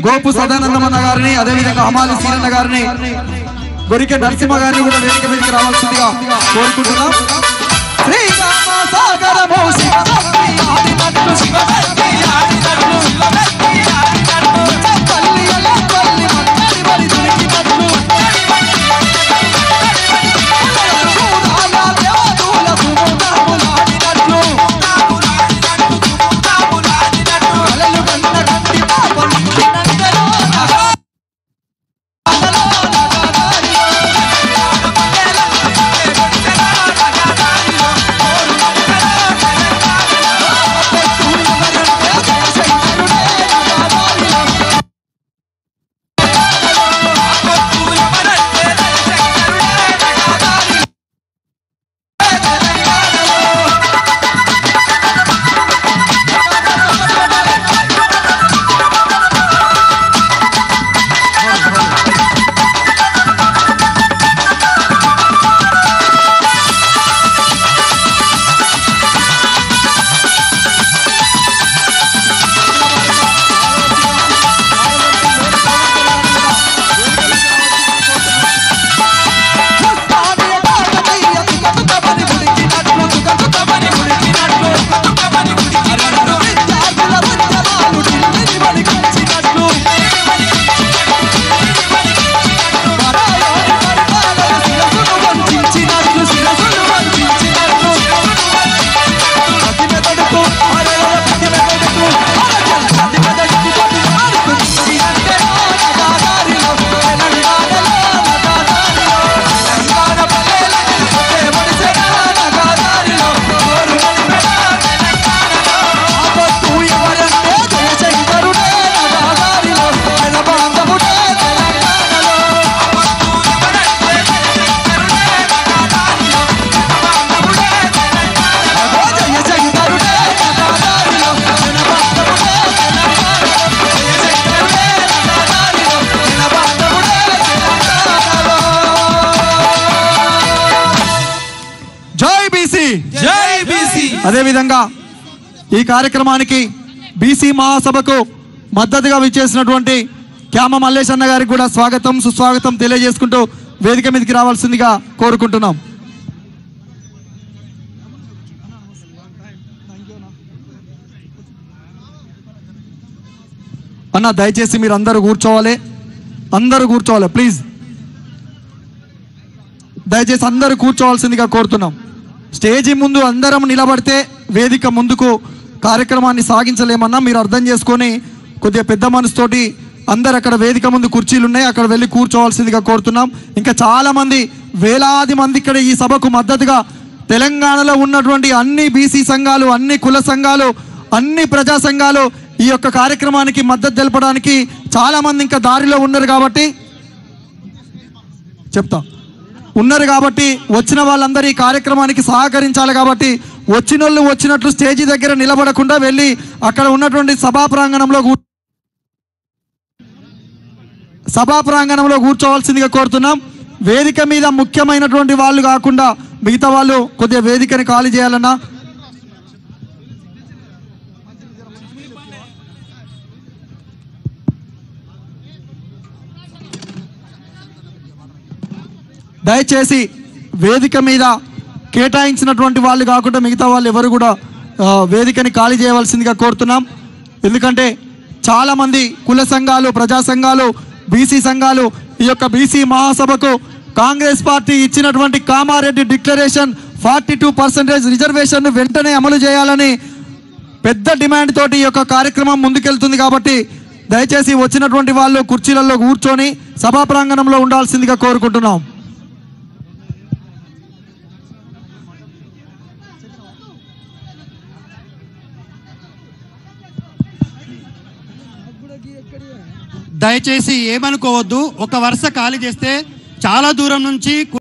గోపు సదానందమన్న గారిని, అదేవిధంగా హమాలి సీనన్న గారిని, గొరికే నరసింహ గారిని కూడా వేదిక మీదకి రావాల్సిందిగా కోరుకుంటున్నాం. శ్రీరామ సాగరము శివభక్తి ఆడినట్లు శివభక్తి ఆడినట్లు శివభక్తి ఆడినట్లు పల్లి అల్ల పల్లి మత్తడి బడి దొరికినట్లు చూడాల దేవతల సుమోదాములాడినట్లు కలలు కన్న కంటి పాపం నిన్నందరూ అదేవిధంగా ఈ కార్యక్రమానికి బీసీ మహాసభకు మద్దతుగా విచ్చేసినటువంటి క్యామ మల్లేష్ అన్న గారికి కూడా స్వాగతం సుస్వాగతం తెలియజేసుకుంటూ వేదిక మీదకి రావాల్సిందిగా కోరుకుంటున్నాం. అన్న దయచేసి మీరు అందరూ కూర్చోవాలి ప్లీజ్, దయచేసి అందరూ కూర్చోవాల్సిందిగా కోరుతున్నాం. స్టేజీ ముందు అందరం నిలబడితే వేదిక ముందుకు కార్యక్రమాన్ని సాగించలేమన్నా మీరు అర్థం చేసుకొని కొద్దిగా పెద్ద మనసుతోటి అందరు అక్కడ వేదిక ముందు కుర్చీలు ఉన్నాయి, అక్కడ వెళ్ళి కూర్చోవాల్సిందిగా కోరుతున్నాం. ఇంకా చాలామంది వేలాది మంది ఇక్కడ ఈ సభకు మద్దతుగా తెలంగాణలో ఉన్నటువంటి అన్ని బీసీ సంఘాలు, అన్ని కుల సంఘాలు, అన్ని ప్రజా సంఘాలు ఈ యొక్క కార్యక్రమానికి మద్దతు తెలపడానికి చాలామంది ఇంకా దారిలో ఉన్నారు కాబట్టి వచ్చిన వాళ్ళందరూ ఈ కార్యక్రమానికి సహకరించాలి. కాబట్టి వచ్చినోళ్ళు వచ్చినట్లు స్టేజీ దగ్గర నిలబడకుండా వెళ్ళి అక్కడ ఉన్నటువంటి సభా ప్రాంగణంలో కూర్చోవాల్సిందిగా కోరుతున్నాం. వేదిక మీద ముఖ్యమైనటువంటి వాళ్ళు కాకుండా మిగతా వాళ్ళు కొద్దిగా వేదికని ఖాళీ చేయాలన్నా. దయచేసి వేదిక మీద కేటాయించినటువంటి వాళ్ళు కాకుండా మిగతా వాళ్ళు ఎవరు కూడా వేదికని ఖాళీ చేయవలసిందిగా కోరుతున్నాం. ఎందుకంటే చాలామంది కుల సంఘాలు, ప్రజా సంఘాలు, బీసీ సంఘాలు ఈ యొక్క బీసీ మహాసభకు కాంగ్రెస్ పార్టీ ఇచ్చినటువంటి కామారెడ్డి డిక్లరేషన్ 42% రిజర్వేషన్ వెంటనే అమలు చేయాలని పెద్ద డిమాండ్ తోటి ఈ యొక్క కార్యక్రమం ముందుకెళ్తుంది. కాబట్టి దయచేసి వచ్చినటువంటి వాళ్ళు కుర్చీలలో కూర్చొని సభా ప్రాంగణంలో ఉండాల్సిందిగా కోరుకుంటున్నాం. దయచేసి ఏమనుకోవద్దు, ఒక వరుస ఖాళీ చేస్తే చాలా దూరం నుంచి